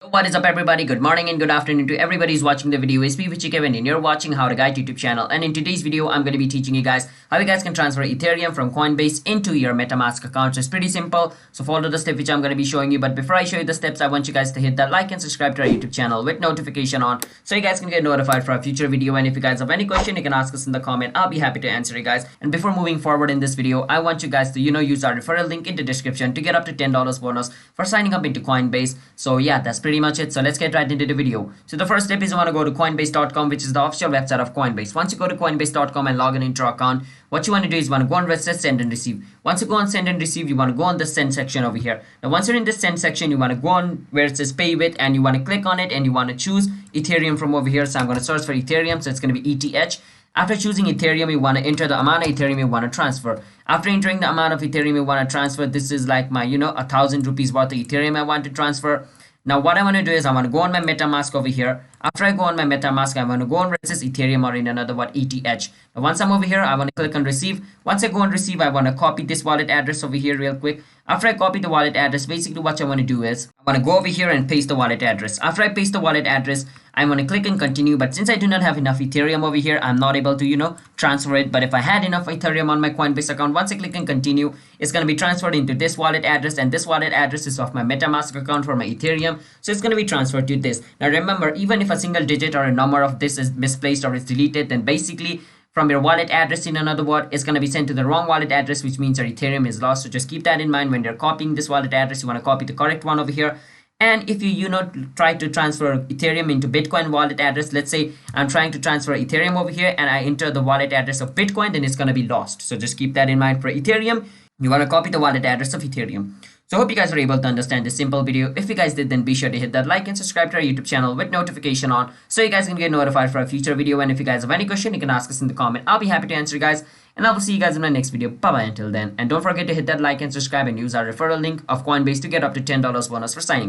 What is up, everybody? Good morning and good afternoon to everybody who's watching the video. It's me, Kevin, and you're watching How to Guide YouTube channel. And in today's video, I'm going to be teaching you guys how you guys can transfer Ethereum from Coinbase into your Metamask account. So it's pretty simple. So follow the step which I'm going to be showing you. But before I show you the steps, I want you guys to hit that like and subscribe to our YouTube channel with notification on, so you guys can get notified for a future video. And if you guys have any question, you can ask us in the comment. I'll be happy to answer you guys. And before moving forward in this video, I want you guys to use our referral link in the description to get up to $10 bonus for signing up into Coinbase. So yeah, that's pretty much it. So let's get right into the video. So the first step is you want to go to coinbase.com, which is the official website of Coinbase. Once you go to coinbase.com and log in into your account, what you want to do is you want to go on register, send and receive. Once you go on send and receive, you want to go on the send section over here. Now once you're in the send section, you want to go on where it says pay with, and you want to click on it and you want to choose Ethereum from over here. So I'm going to search for Ethereum, so it's going to be ETH. After choosing Ethereum, you want to enter the amount of Ethereum you want to transfer. After entering the amount of Ethereum you want to transfer, this is like my 1,000 rupees worth of Ethereum I want to transfer. Now what I want to do is I want to go on my Metamask over here. After I go on my Metamask, I want to go on where it says Ethereum, or in another word ETH. Now once I'm over here, I want to click on receive. Once I go on receive, I want to copy this wallet address over here real quick. After I copy the wallet address, basically what I want to do is I want to go over here and paste the wallet address. After I paste the wallet address, I want to click and continue. But since I do not have enough Ethereum over here, I'm not able to transfer it. But if I had enough Ethereum on my Coinbase account, once I click and continue, it's going to be transferred into this wallet address, and this wallet address is of my Metamask account for my Ethereum, so it's going to be transferred to this. Now remember, even if a single digit or a number of this is misplaced or is deleted, then basically from your wallet address, in another word, it's going to be sent to the wrong wallet address, which means your Ethereum is lost. So just keep that in mind when you're copying this wallet address. You want to copy the correct one over here. And if you try to transfer Ethereum into Bitcoin wallet address, let's say I'm trying to transfer Ethereum over here and I enter the wallet address of Bitcoin, then it's going to be lost. So just keep that in mind. For Ethereum, you want to copy the wallet address of Ethereum. So I hope you guys were able to understand this simple video. If you guys did, then be sure to hit that like and subscribe to our YouTube channel with notification on, so you guys can get notified for a future video. And if you guys have any question, you can ask us in the comment. I'll be happy to answer you guys. And I will see you guys in my next video. Bye bye until then. And don't forget to hit that like and subscribe and use our referral link of Coinbase to get up to $10 bonus for signing up.